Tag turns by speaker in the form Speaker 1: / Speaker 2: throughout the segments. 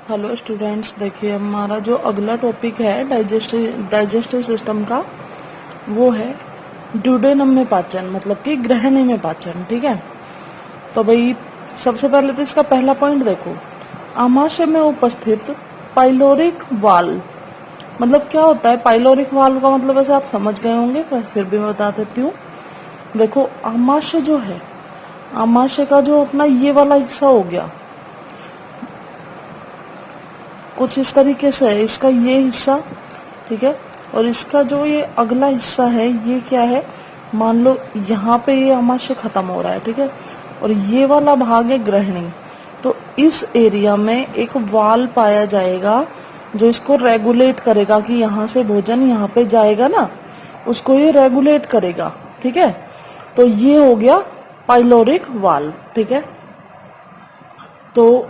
Speaker 1: Hello students, देखिए हमारा जो अगला टॉपिक है डाइजेस्टिव सिस्टम का, वो है ड्यूडेनम में पाचन, मतलब कि ग्रहणी में पाचन। ठीक है, तो भाई सबसे पहले तो इसका पहला पॉइंट देखो, आमाशय में उपस्थित पाइलोरिक वाल्व। मतलब क्या होता है पाइलोरिक वाल्व का? मतलब वैसे आप समझ गए होंगे, पर फिर भी मैं बता देती हूँ। देखो, आमाशय जो है, आमाशय का जो अपना ये वाला हिस्सा हो गया, कुछ इस तरीके से है इसका ये हिस्सा। ठीक है, और इसका जो ये अगला हिस्सा है ये क्या है, मान लो यहाँ पे ये आमाशय खत्म हो रहा है। ठीक है, और ये वाला भाग है ग्रहणी। तो इस एरिया में एक वाल पाया जाएगा जो इसको रेगुलेट करेगा कि यहाँ से भोजन यहाँ पे जाएगा ना, उसको ये रेगुलेट करेगा। ठीक है, तो ये हो गया पाइलोरिक वाल्व। ठीक है, तो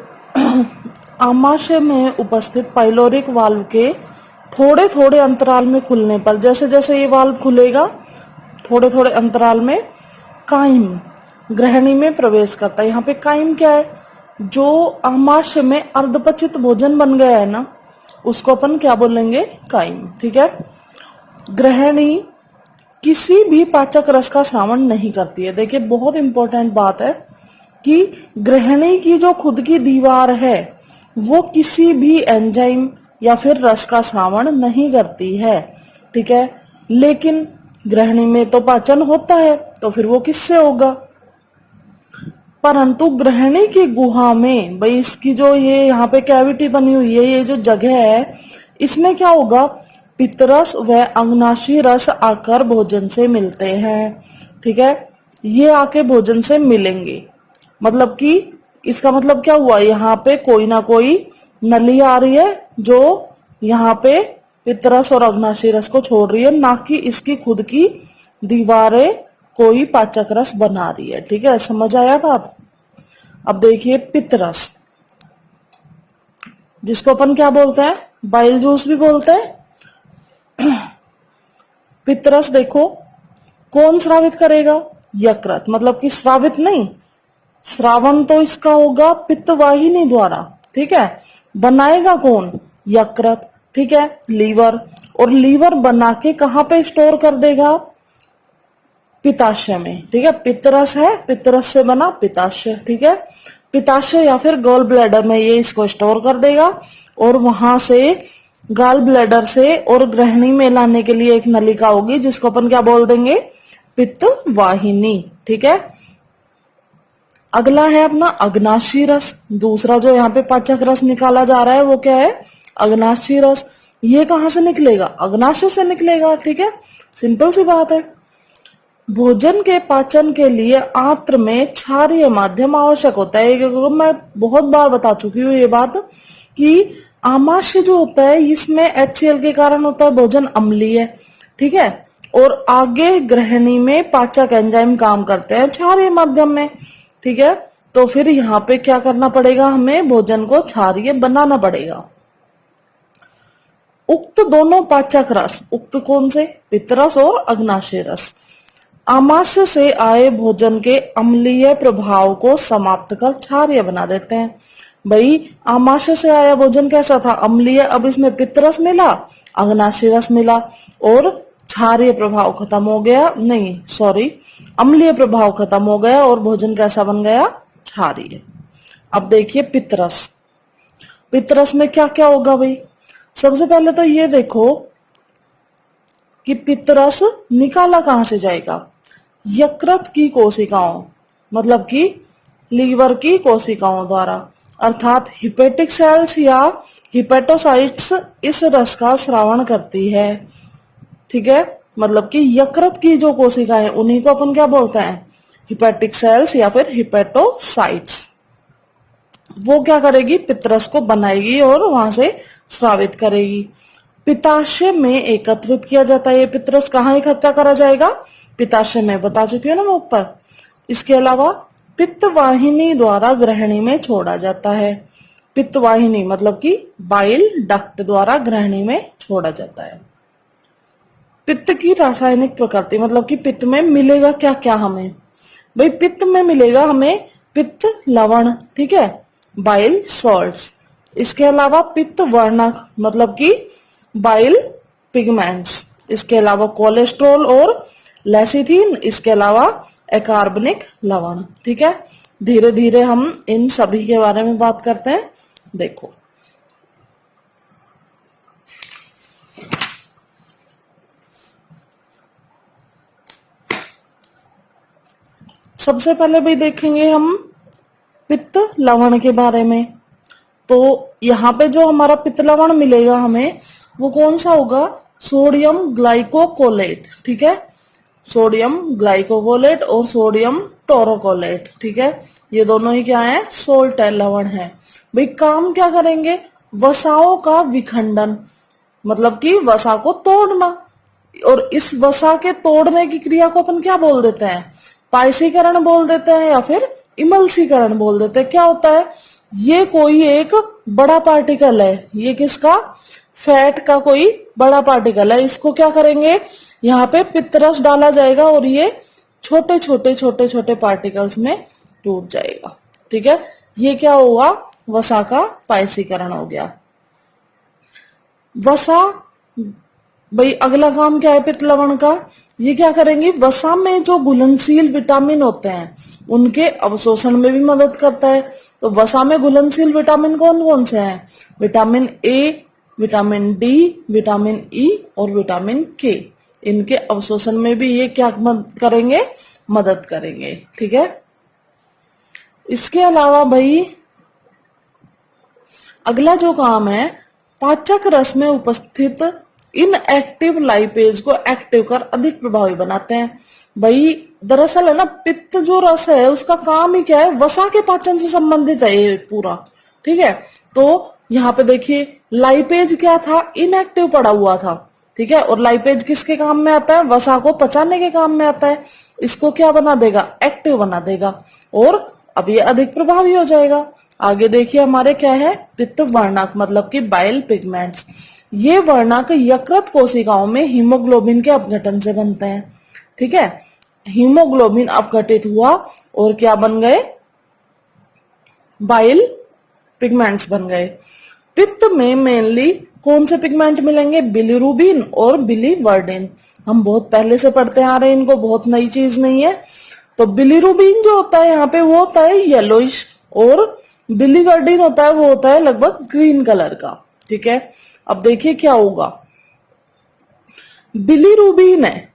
Speaker 1: आमाशय में उपस्थित पाइलोरिक वाल्व के थोड़े थोड़े अंतराल में खुलने पर, जैसे जैसे ये वाल्व खुलेगा थोड़े थोड़े अंतराल में, काइम ग्रहणी में प्रवेश करता है। यहाँ पे काइम क्या है? जो आमाशय में अर्धपचित भोजन बन गया है ना, उसको अपन क्या बोलेंगे? काइम। ठीक है, ग्रहणी किसी भी पाचक रस का श्रावण नहीं करती है। देखिए, बहुत इंपॉर्टेंट बात है कि ग्रहणी की जो खुद की दीवार है वो किसी भी एंजाइम या फिर रस का श्रावण नहीं करती है। ठीक है, लेकिन ग्रहणी में तो पाचन होता है, तो फिर वो किससे होगा? परंतु ग्रहणी की गुहा में, भाई इसकी जो ये यहाँ पे कैविटी बनी हुई है, ये जो जगह है, इसमें क्या होगा? पित्तरस व अग्नाशी रस आकर भोजन से मिलते हैं। ठीक है, ये आके भोजन से मिलेंगे। मतलब कि इसका मतलब क्या हुआ? यहाँ पे कोई ना कोई नली आ रही है जो यहाँ पे पित्तरस और अग्नाशी रस को छोड़ रही है, ना कि इसकी खुद की दीवारें कोई पाचक रस बना रही है। ठीक है, समझ आया बात? अब देखिए, पित्तरस जिसको अपन क्या बोलते हैं? बाइल जूस भी बोलते हैं। पित्तरस देखो, कौन स्रावित करेगा? यकृत। मतलब कि स्रावित नहीं, श्रावण तो इसका होगा पित्तवाहिनी द्वारा। ठीक है, बनाएगा कौन? यकृत। ठीक है, लीवर। और लीवर बना के कहाँ पे स्टोर कर देगा? पित्ताशय में। ठीक है, पित्तरस है, पित्तरस से बना पित्ताशय। ठीक है, पित्ताशय या फिर गॉल ब्लैडर में ये इसको स्टोर कर देगा, और वहां से गॉल ब्लैडर से और ग्रहणी में लाने के लिए एक नलिका होगी जिसको अपन क्या बोल देंगे? पित्त वाहिनी। ठीक है, अगला है अपना अग्नाशी रस। दूसरा जो यहाँ पे पाचक रस निकाला जा रहा है वो क्या है? अग्नाशी रस। ये कहाँ से निकलेगा? अग्नाशय से निकलेगा। ठीक है, सिंपल सी बात है। भोजन के पाचन के लिए आंत्र में क्षारीय माध्यम आवश्यक होता है। क्योंकि मैं बहुत बार बता चुकी हूँ ये बात कि आमाशय जो होता है इसमें HCl के कारण होता है भोजन अम्लीय। ठीक है, और आगे ग्रहणी में पाचक एंजाइम काम करते हैं क्षारीय माध्यम में। ठीक है, तो फिर यहाँ पे क्या करना पड़ेगा? हमें भोजन को क्षारीय बनाना पड़ेगा। उक्त दोनों पाचक रस, उक्त कौन से? पित्तरस और अग्नाशय रस, आमाशय से आए भोजन के अम्लीय प्रभाव को समाप्त कर क्षारीय बना देते हैं। भाई आमाशय से आया भोजन कैसा था? अम्लीय। अब इसमें पित्तरस मिला, अग्नाशय रस मिला, और क्षारीय प्रभाव खत्म हो गया, नहीं सॉरी, अम्लीय प्रभाव खत्म हो गया और भोजन कैसा बन गया? क्षारीय। अब देखिए पित्तरस, पित्तरस में क्या क्या होगा भाई? सबसे पहले तो ये देखो कि पित्तरस निकाला कहां से जाएगा? यकृत की कोशिकाओं, मतलब कि लीवर की कोशिकाओं द्वारा, अर्थात हिपेटिक सेल्स या हिपेटोसाइट्स इस रस का स्रावण करती है। ठीक है, मतलब कि यकृत की जो कोशिकाएं उन्हीं को अपन क्या बोलते हैं? हिपेटिक सेल्स या फिर हिपेटोसाइट्स। वो क्या करेगी? पित्तरस को बनाएगी और वहां से स्रावित करेगी। पित्ताशय में एकत्रित किया जाता है। ये पित्तरस कहाँ इकट्ठा करा जाएगा? पित्ताशय में, बता चुकी हूँ ना मैं ऊपर। इसके अलावा पित्त वाहिनी द्वारा ग्रहणी में छोड़ा जाता है। पित्त वाहिनी मतलब कि बाइल डक्ट द्वारा ग्रहणी में छोड़ा जाता है। पित्त की रासायनिक प्रकृति, मतलब कि पित्त में मिलेगा क्या क्या हमें? भाई पित्त में मिलेगा हमें पित्त लवण। ठीक है, बाइल सॉल्ट्स, इसके अलावा पित्त वर्णक मतलब कि बाइल पिगमेंट्स, इसके अलावा कोलेस्ट्रॉल और लेसिथिन, इसके अलावा अकार्बनिक लवण। ठीक है, धीरे धीरे हम इन सभी के बारे में बात करते हैं। देखो, सबसे पहले भी देखेंगे हम पित्त लवण के बारे में। तो यहाँ पे जो हमारा पित्त लवण मिलेगा हमें, वो कौन सा होगा? सोडियम ग्लाइकोकोलेट। ठीक है, सोडियम ग्लाइकोकोलेट और सोडियम टोरोकोलेट। ठीक है, ये दोनों ही क्या है? सोल्ट लवण है। भाई काम क्या करेंगे? वसाओं का विखंडन, मतलब कि वसा को तोड़ना। और इस वसा के तोड़ने की क्रिया को अपन क्या बोल देते हैं? पायसीकरण बोल देते हैं या फिर इमल्सीकरण बोल देते हैं। क्या होता है? ये कोई एक बड़ा पार्टिकल है, ये किसका? फैट का कोई बड़ा पार्टिकल है। इसको क्या करेंगे? यहाँ पे पित्तरस डाला जाएगा और ये छोटे छोटे छोटे छोटे पार्टिकल्स में टूट जाएगा। ठीक है, ये क्या हुआ? वसा का पायसीकरण हो गया। वसा, भाई अगला काम क्या है पित्त लवण का? ये क्या करेंगे? वसा में जो घुलनशील विटामिन होते हैं उनके अवशोषण में भी मदद करता है। तो वसा में घुलनशील विटामिन कौन कौन से हैं? Vitamin A, vitamin D, vitamin E और विटामिन के। इनके अवशोषण में भी ये क्या करेंगे? मदद करेंगे। ठीक है, इसके अलावा भाई अगला जो काम है, पाचक रस में उपस्थित इनएक्टिव लाइपेज को एक्टिव कर अधिक प्रभावी बनाते हैं। भाई दरअसल है ना, पित्त जो रस है उसका काम ही क्या है? वसा के पाचन से संबंधित है ये पूरा। ठीक है, तो यहाँ पे देखिए लाइपेज क्या था? इनएक्टिव पड़ा हुआ था। ठीक है, और लाइपेज किसके काम में आता है? वसा को पचाने के काम में आता है। इसको क्या बना देगा? एक्टिव बना देगा और अब ये अधिक प्रभावी हो जाएगा। आगे देखिए हमारे क्या है? पित्त वर्णक मतलब कि बाइल पिगमेंट्स। ये वर्णक यकृत कोशिकाओं में हीमोग्लोबिन के अपघटन से बनते हैं। ठीक है, हीमोग्लोबिन अपघटित हुआ और क्या बन गए? बाइल पिगमेंट्स बन गए। पित्त में मेनली कौन से पिगमेंट मिलेंगे? बिलीरुबिन और बिलीवर्डिन। हम बहुत पहले से पढ़ते आ रहे हैं इनको, बहुत नई चीज नहीं है। तो बिलीरुबिन जो होता है यहाँ पे वो होता है येलोइश, और बिलीवर्डिन होता है वो होता है लगभग ग्रीन कलर का। ठीक है, अब देखिए क्या होगा। बिलीरुबिन है,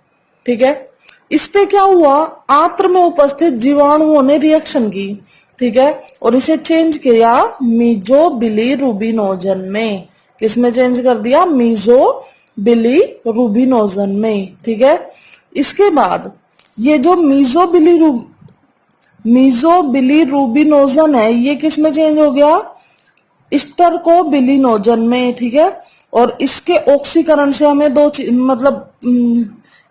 Speaker 1: ठीक है, इस पे क्या हुआ? आंत्र में उपस्थित जीवाणुओं ने रिएक्शन की। ठीक है, और इसे चेंज किया मीजो बिलीरुबिनोजन में। किसमें चेंज कर दिया? मीजो बिलीरुबिनोजन में। ठीक है, इसके बाद ये जो मीजो बिलीरुबिनोजन है ये किस में चेंज हो गया? स्टरकोबिलिनोजन में। ठीक है, और इसके ऑक्सीकरण से हमें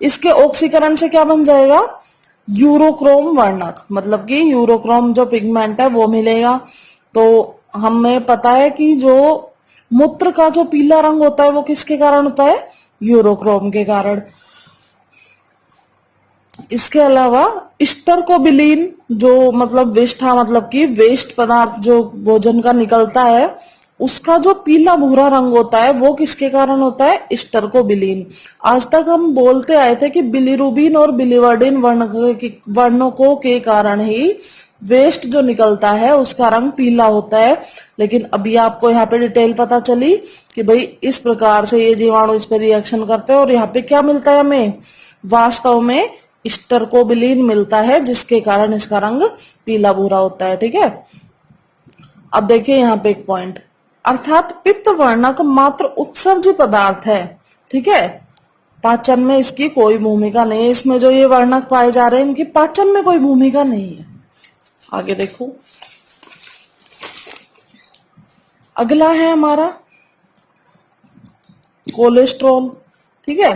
Speaker 1: इसके ऑक्सीकरण से क्या बन जाएगा? यूरोक्रोम वर्णक, मतलब कि यूरोक्रोम जो पिगमेंट है वो मिलेगा। तो हमें पता है कि जो मूत्र का जो पीला रंग होता है वो किसके कारण होता है? यूरोक्रोम के कारण। इसके अलावा स्टरकोबिलिन जो मतलब विष्ठा, मतलब कि वेस्ट पदार्थ जो भोजन का निकलता है उसका जो पीला भूरा रंग होता है वो किसके कारण होता है? स्टरकोबिलिन। आज तक हम बोलते आए थे कि बिलीरुबिन और बिलीवर्डिन वर्णकों के कारण ही वेस्ट जो निकलता है उसका रंग पीला होता है। लेकिन अभी आपको यहाँ पे डिटेल पता चली कि भाई इस प्रकार से ये जीवाणु इस पर रिएक्शन करते हैं और यहाँ पे क्या मिलता है हमें? वास्तव में स्टरकोबिलिन मिलता है जिसके कारण इसका रंग पीला भूरा होता है। ठीक है, अब देखिए यहाँ पे एक पॉइंट, अर्थात पित्त वर्णक मात्र उत्सर्जी पदार्थ है। ठीक है, पाचन में इसकी कोई भूमिका नहीं है। इसमें जो ये वर्णक पाए जा रहे हैं इनकी पाचन में कोई भूमिका नहीं है। आगे देखो, अगला है हमारा कोलेस्ट्रॉल। ठीक है,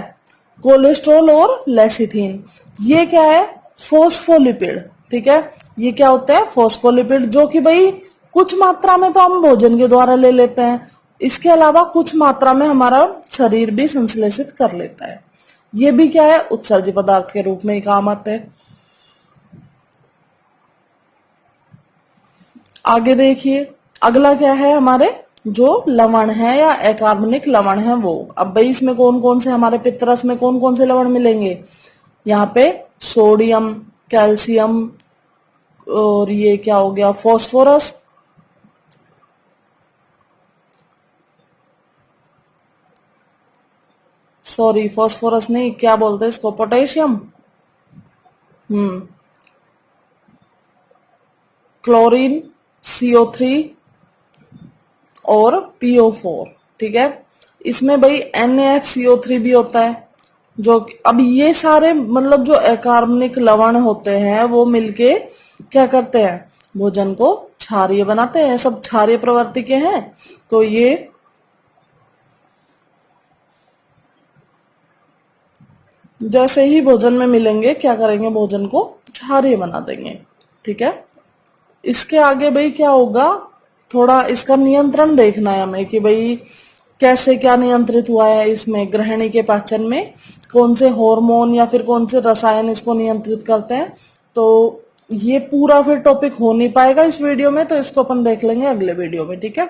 Speaker 1: कोलेस्ट्रॉल और लेसिथिन, ये क्या है? फोस्फोलिपिड। ठीक है, ये क्या होता है? फोस्फोलिपिड, जो कि भाई कुछ मात्रा में तो हम भोजन के द्वारा ले लेते हैं, इसके अलावा कुछ मात्रा में हमारा शरीर भी संश्लेषित कर लेता है। ये भी क्या है? उत्सर्जी पदार्थ के रूप में ही काम आते हैं। आगे देखिए अगला क्या है हमारे? जो लवण है या अकार्बनिक लवण है वो। अब भाई इसमें कौन कौन से, हमारे पित्तरस में कौन कौन से लवण मिलेंगे, यहाँ पे सोडियम, कैल्शियम, और ये क्या हो गया, फॉस्फोरस, सॉरी फॉस्फोरस नहीं, क्या बोलते हैं इसको, पोटेशियम, क्लोरीन, CO3 और PO4। ठीक है, इसमें भाई NaHCO3 भी होता है। जो अब ये सारे मतलब जो अकार्बनिक लवण होते हैं वो मिलके क्या करते हैं, भोजन को क्षारीय बनाते हैं। सब क्षारीय प्रवृत्ति के हैं, तो ये जैसे ही भोजन में मिलेंगे क्या करेंगे, भोजन को क्षारीय बना देंगे। ठीक है, इसके आगे भाई क्या होगा, थोड़ा इसका नियंत्रण देखना है हमें कि भाई कैसे क्या नियंत्रित हुआ है इसमें, ग्रहणी के पाचन में कौन से हार्मोन या फिर कौन से रसायन इसको नियंत्रित करते हैं। तो ये पूरा फिर टॉपिक हो नहीं पाएगा इस वीडियो में, तो इसको अपन देख लेंगे अगले वीडियो में। ठीक है।